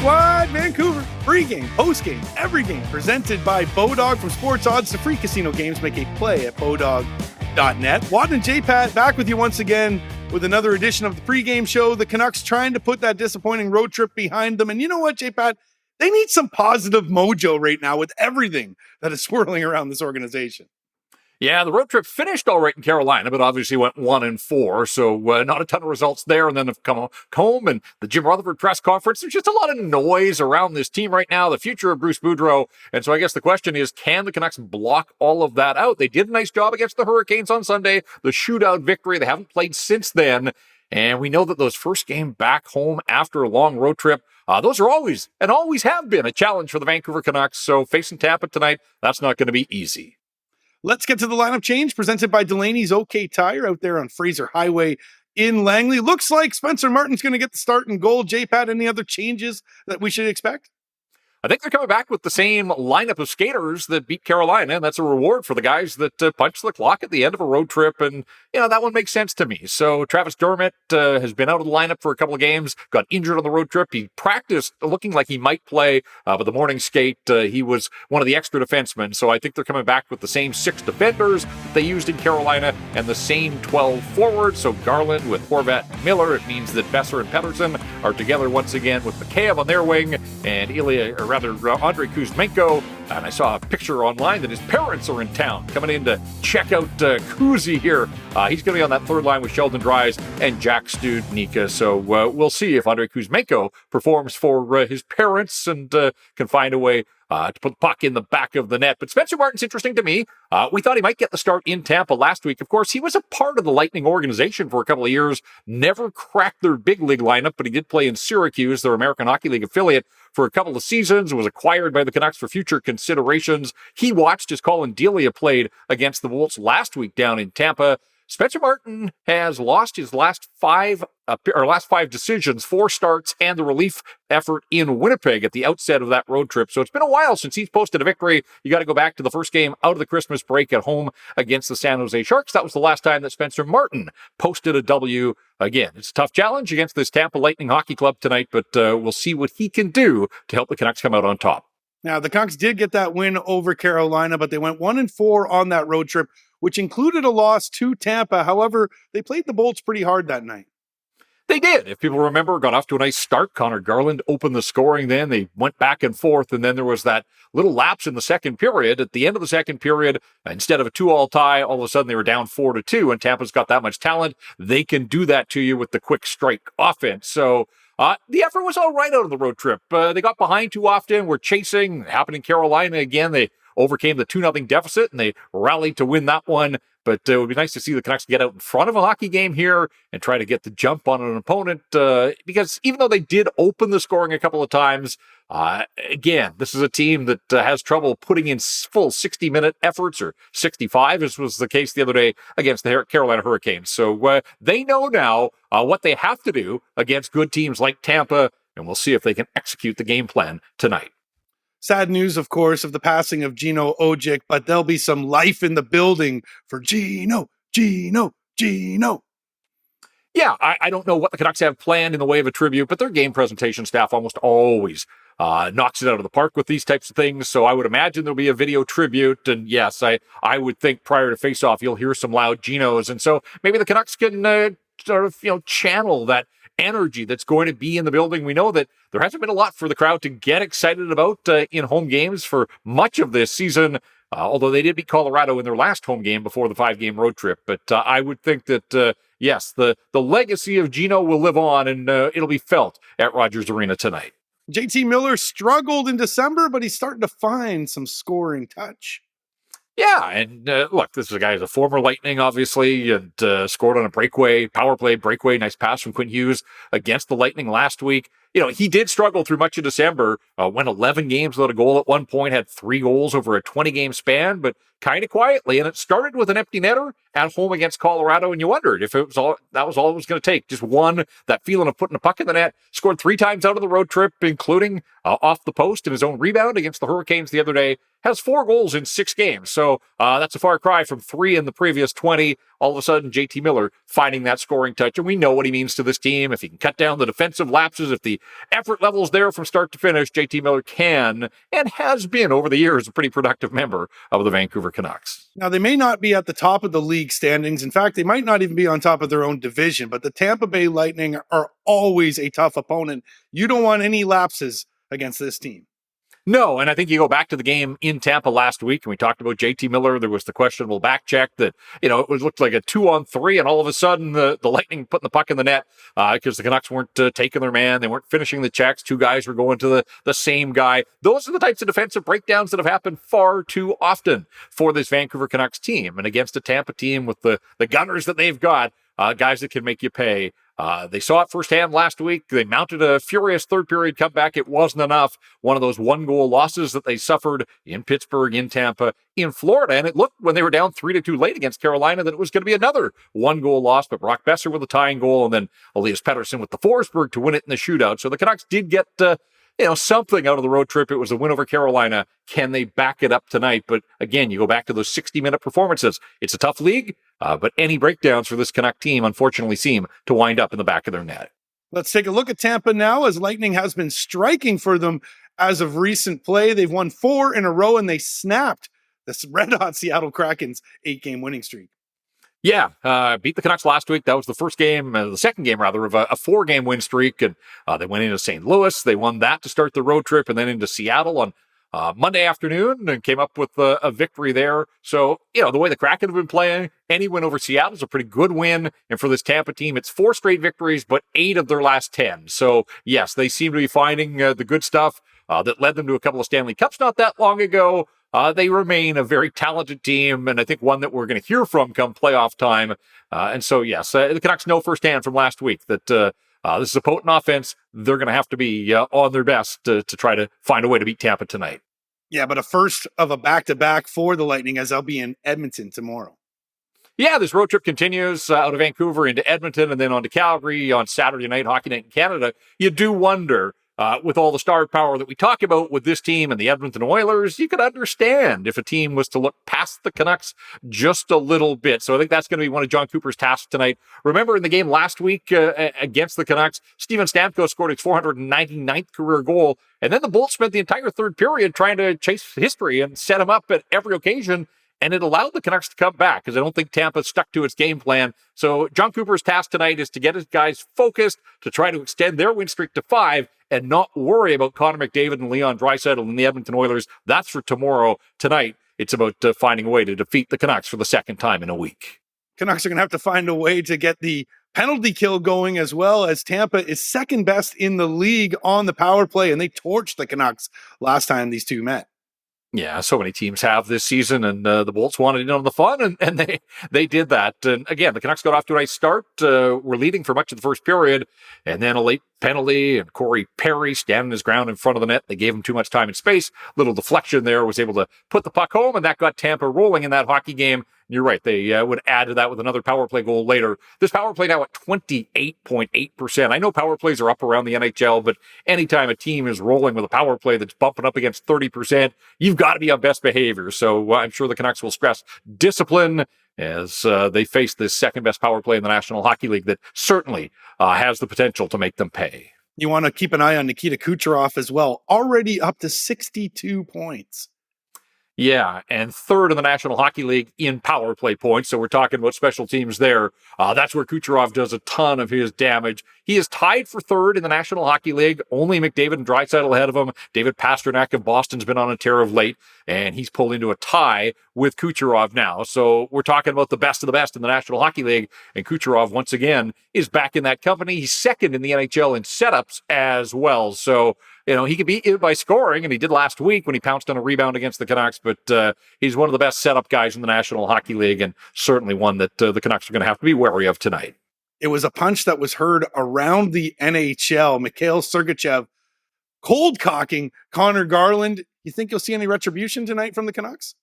Statewide Vancouver. Pre-game, post-game, every game presented by Bodog. From sports odds to free casino games, make a play at bodog.net. Wadden and JPat back with you once again with another edition of the pre-game show. The Canucks trying to put that disappointing road trip behind them. And you know what, JPat? They need some positive mojo right now with everything that is swirling around this organization. Yeah, the road trip finished all right in Carolina, but obviously went 1-4, so not a ton of results there. And then they've come home and the Jim Rutherford press conference. There's just a lot of noise around this team right now, the future of Bruce Boudreau. And so I guess the question is, can the Canucks block all of that out? They did a nice job against the Hurricanes on Sunday, the shootout victory. They haven't played since then. And we know that those first game back home after a long road trip, those are always have been a challenge for the Vancouver Canucks. So facing Tampa tonight, that's not going to be easy. Let's get to the lineup change presented by Delaney's OK Tire out there on Fraser Highway in Langley. Looks like Spencer Martin's going to get the start in goal. JPat, any other changes that we should expect? I think they're coming back with the same lineup of skaters that beat Carolina, and that's a reward for the guys that punch the clock at the end of a road trip, and, that one makes sense to me. So Travis Dermott has been out of the lineup for a couple of games, got injured on the road trip. He practiced looking like he might play, but the morning skate, he was one of the extra defensemen, so I think they're coming back with the same 6 defenders that they used in Carolina and the same 12 forwards. So Garland with Horvat and Miller. It means that Besser and Pettersson are together once again with McCabe on their wing, and Andrei Kuzmenko. And I saw a picture online that his parents are in town coming in to check out Kuzi here. He's going to be on that third line with Sheldon Dries and Jack Studnicka. So we'll see if Andrei Kuzmenko performs for his parents and can find a way to put the puck in the back of the net. But Spencer Martin's interesting to me. We thought he might get the start in Tampa last week. Of course, he was a part of the Lightning organization for a couple of years, never cracked their big league lineup, but he did play in Syracuse, their American Hockey League affiliate, for a couple of seasons, was acquired by the Canucks for future considerations. He watched as Colin Delia played against the Wolves last week down in Tampa. Spencer Martin has lost his last five decisions, 4 starts, and the relief effort in Winnipeg at the outset of that road trip. So it's been a while since he's posted a victory. You got to go back to the first game out of the Christmas break at home against the San Jose Sharks. That was the last time that Spencer Martin posted a W. Again, it's a tough challenge against this Tampa Lightning Hockey Club tonight, but we'll see what he can do to help the Canucks come out on top. Now, the Canucks did get that win over Carolina, but they went 1-4 on that road trip, which included a loss to Tampa. However, they played the Bolts pretty hard that night. They did. If people remember, got off to a nice start. Connor Garland opened the scoring then. They went back and forth, and then there was that little lapse in the second period. At the end of the second period, instead of a 2-all tie, all of a sudden they were down 4-2, and Tampa's got that much talent. They can do that to you with the quick strike offense. So the effort was all right out of the road trip. They got behind too often. Were chasing. Happened in Carolina again. They overcame the 2-0 deficit, and they rallied to win that one. But it would be nice to see the Canucks get out in front of a hockey game here and try to get the jump on an opponent. Because even though they did open the scoring a couple of times, again, this is a team that has trouble putting in full 60-minute efforts, or 65, as was the case the other day against the Carolina Hurricanes. So they know now what they have to do against good teams like Tampa, and we'll see if they can execute the game plan tonight. Sad news, of course, of the passing of Gino Odjick, but there'll be some life in the building for Gino. Yeah, I don't know what the Canucks have planned in the way of a tribute, but their game presentation staff almost always knocks it out of the park with these types of things. So I would imagine there'll be a video tribute. And yes, I would think prior to face-off, you'll hear some loud Ginos. And so maybe the Canucks can channel that energy that's going to be in the building. We know that there hasn't been a lot for the crowd to get excited about in home games for much of this season, although they did beat Colorado in their last home game before the 5-game road trip. But I would think that, yes, the legacy of Gino will live on, and it'll be felt at Rogers Arena tonight. JT Miller struggled in December, but he's starting to find some scoring touch. Yeah, and look, this is a guy who's a former Lightning, obviously, and scored on a power play breakaway, nice pass from Quinn Hughes against the Lightning last week. He did struggle through much of December, went 11 games without a goal at one point, had 3 goals over a 20-game span, but kind of quietly, and it started with an empty netter at home against Colorado, and you wondered if that was all it was going to take. Just one, that feeling of putting a puck in the net, scored 3 times out of the road trip, including off the post and his own rebound against the Hurricanes the other day, has 4 goals in 6 games. So that's a far cry from 3 in the previous 20. All of a sudden, JT Miller finding that scoring touch. And we know what he means to this team. If he can cut down the defensive lapses, if the effort level's there from start to finish, JT Miller can and has been over the years a pretty productive member of the Vancouver Canucks. Now, they may not be at the top of the league standings. In fact, they might not even be on top of their own division, but the Tampa Bay Lightning are always a tough opponent. You don't want any lapses against this team. No, and I think you go back to the game in Tampa last week, and we talked about JT Miller. There was the questionable back check that, it looked like a 2-on-3, and all of a sudden the Lightning putting the puck in the net because the Canucks weren't taking their man. They weren't finishing the checks. 2 guys were going to the same guy. Those are the types of defensive breakdowns that have happened far too often for this Vancouver Canucks team. And against a Tampa team with the gunners that they've got, guys that can make you pay. They saw it firsthand last week. They mounted a furious third period comeback. It wasn't enough. One of those 1-goal losses that they suffered in Pittsburgh, in Tampa, in Florida. And it looked when they were down 3-2 late against Carolina that it was going to be another 1-goal loss. But Brock Besser with the tying goal, and then Elias Pettersson with the Forsberg to win it in the shootout. So the Canucks did get something out of the road trip. It was a win over Carolina. Can they back it up tonight? But again, you go back to those 60-minute performances. It's a tough league, but any breakdowns for this Canuck team, unfortunately, seem to wind up in the back of their net. Let's take a look at Tampa now, as Lightning has been striking for them as of recent play. They've won 4 in a row, and they snapped this red-hot Seattle Kraken's 8-game winning streak. Yeah, beat the Canucks last week. That was the second game rather, of a 4-game win streak. And they went into St. Louis. They won that to start the road trip, and then into Seattle on Monday afternoon and came up with a victory there. So, the way the Kraken have been playing, any win over Seattle is a pretty good win. And for this Tampa team, it's 4 straight victories, but 8 of their last 10. So, yes, they seem to be finding the good stuff that led them to a couple of Stanley Cups not that long ago. They remain a very talented team, and I think one that we're going to hear from come playoff time. And so, yes, the Canucks know firsthand from last week that this is a potent offense. They're going to have to be on their best to try to find a way to beat Tampa tonight. Yeah, but a first of a back-to-back for the Lightning, as they'll be in Edmonton tomorrow. Yeah, this road trip continues out of Vancouver into Edmonton and then on to Calgary on Saturday night, Hockey Night in Canada. You do wonder, with all the star power that we talk about with this team and the Edmonton Oilers, you could understand if a team was to look past the Canucks just a little bit. So I think that's going to be one of John Cooper's tasks tonight. Remember in the game last week against the Canucks, Steven Stamkos scored his 499th career goal. And then the Bolts spent the entire third period trying to chase history and set him up at every occasion. And it allowed the Canucks to come back because I don't think Tampa stuck to its game plan. So John Cooper's task tonight is to get his guys focused to try to extend their win streak to 5 and not worry about Connor McDavid and Leon Draisaitl and the Edmonton Oilers. That's for tomorrow. Tonight, it's about finding a way to defeat the Canucks for the second time in a week. Canucks are going to have to find a way to get the penalty kill going, as well, as Tampa is second best in the league on the power play, and they torched the Canucks last time these two met. Yeah, so many teams have this season, and the Bolts wanted in on the fun, and they did that. And again, the Canucks got off to a nice start. Were leading for much of the first period, and then a late penalty, and Corey Perry standing his ground in front of the net. They gave him too much time and space. Little deflection there, was able to put the puck home, and that got Tampa rolling in that hockey game. You're right. They would add to that with another power play goal later. This power play now at 28.8%. I know power plays are up around the NHL, but anytime a team is rolling with a power play that's bumping up against 30%, you've got to be on best behavior. So I'm sure the Canucks will stress discipline as they face this second best power play in the National Hockey League that certainly has the potential to make them pay. You want to keep an eye on Nikita Kucherov as well. Already up to 62 points. Yeah, and third in the National Hockey League in power play points. So we're talking about special teams there. That's where Kucherov does a ton of his damage. He is tied for third in the National Hockey League. Only McDavid and Draisaitl ahead of him. David Pastrnak of Boston's been on a tear of late, and he's pulled into a tie with Kucherov now. So we're talking about the best of the best in the National Hockey League, and Kucherov, once again, is back in that company. He's second in the NHL in setups as well. So, he can beat it by scoring, and he did last week when he pounced on a rebound against the Canucks, but he's one of the best setup guys in the National Hockey League, and certainly one that the Canucks are going to have to be wary of tonight. It was a punch that was heard around the NHL. Mikhail Sergachev cold cocking Connor Garland. You think you'll see any retribution tonight from the Canucks?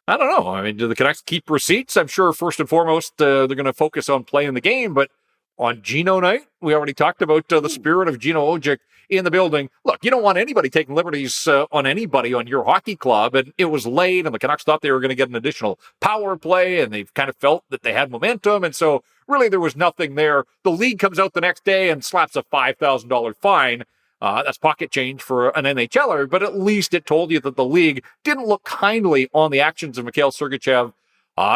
I don't know. I mean, do the Canucks keep receipts? I'm sure first and foremost, they're going to focus on playing the game, but on Gino night. We already talked about the spirit of Gino Odjick in the building. Look, you don't want anybody taking liberties on anybody on your hockey club, and it was late, and the Canucks thought they were going to get an additional power play, and they kind of felt that they had momentum, and so really there was nothing there. The league comes out the next day and slaps a $5,000 fine. That's pocket change for an NHLer, but at least it told you that the league didn't look kindly on the actions of Mikhail Sergachev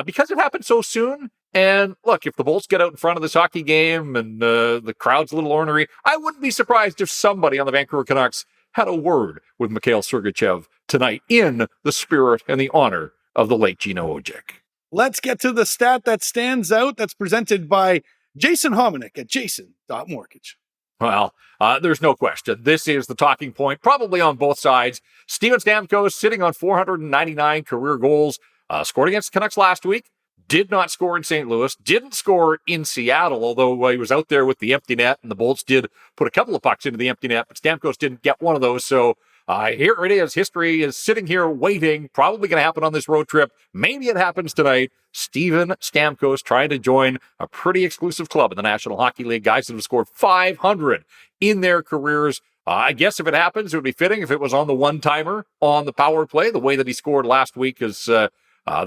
because it happened so soon. And look, if the Bolts get out in front of this hockey game and the crowd's a little ornery, I wouldn't be surprised if somebody on the Vancouver Canucks had a word with Mikhail Sergachev tonight in the spirit and the honor of the late Gino Odjick. Let's get to the stat that stands out. That's presented by Jason Hominick at jason.mortgage. Well, there's no question. This is the talking point, probably on both sides. Steven Stamkos sitting on 499 career goals, scored against the Canucks last week. Did not score in St. Louis, didn't score in Seattle, although he was out there with the empty net, and the Bolts did put a couple of pucks into the empty net, but Stamkos didn't get one of those. So here it is. History is sitting here waiting, probably going to happen on this road trip. Maybe it happens tonight. Steven Stamkos trying to join a pretty exclusive club in the National Hockey League. Guys that have scored 500 in their careers. I guess if it happens, it would be fitting if it was on the one-timer on the power play, the way that he scored last week is... there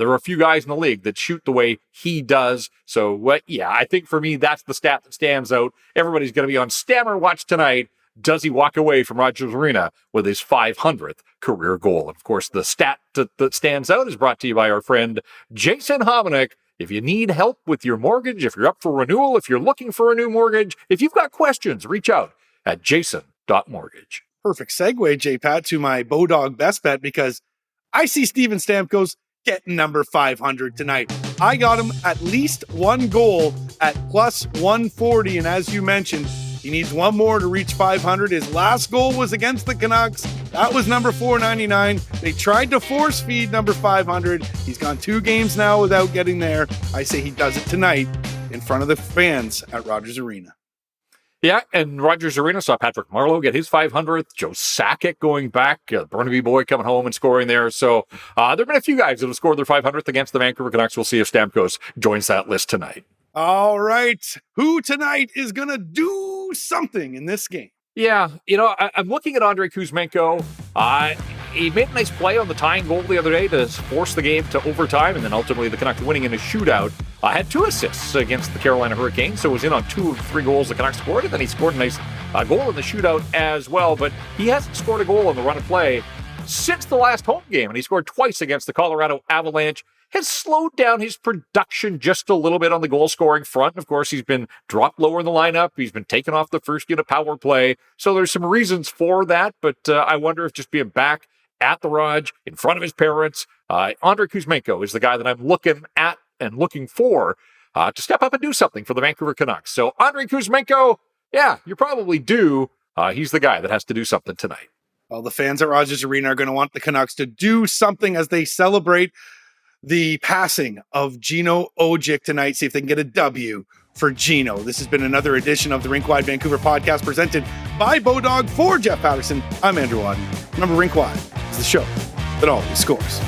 are a few guys in the league that shoot the way he does. So, yeah, I think for me, that's the stat that stands out. Everybody's going to be on Stammer Watch tonight. Does he walk away from Rogers Arena with his 500th career goal? And of course, the stat that stands out is brought to you by our friend Jason Hominick. If you need help with your mortgage, if you're up for renewal, if you're looking for a new mortgage, if you've got questions, reach out at jason.mortgage. Perfect segue, JPat, to my Bodog Best Bet, because I see Steven Stamkos getting number 500 tonight. I got him at least one goal at plus 140. And as you mentioned, he needs one more to reach 500. His last goal was against the Canucks. That was number 499. They tried to force feed number 500. He's gone 2 games now without getting there. I say he does it tonight in front of the fans at Rogers Arena. Yeah, and Rogers Arena saw Patrick Marleau get his 500th, Joe Sakic going back, Burnaby boy coming home and scoring there. So there have been a few guys that have scored their 500th against the Vancouver Canucks. We'll see if Stamkos joins that list tonight. All right. Who tonight is going to do something in this game? Yeah, I'm looking at Andrei Kuzmenko. He made a nice play on the tying goal the other day to force the game to overtime, and then ultimately the Canucks winning in a shootout. Had 2 assists against the Carolina Hurricanes, so was in on 2 of 3 goals the Canucks scored, and then he scored a nice goal in the shootout as well. But he hasn't scored a goal on the run of play since the last home game, and he scored twice against the Colorado Avalanche. Has slowed down his production just a little bit on the goal-scoring front. Of course, he's been dropped lower in the lineup. He's been taken off the first unit power play. So there's some reasons for that, but I wonder if just being back at the Raj in front of his parents, Andrei Kuzmenko is the guy that I'm looking at and looking for to step up and do something for the Vancouver Canucks. So Andrei Kuzmenko, yeah, you're probably due. He's the guy that has to do something tonight. Well, the fans at Rogers Arena are going to want the Canucks to do something as they celebrate the passing of Gino Odjick tonight. See if they can get a W for Gino. This has been another edition of the Rink Wide Vancouver podcast presented by Bodog. For Jeff Patterson, I'm Andrew Wadden. Remember, Rink Wide is the show that always scores.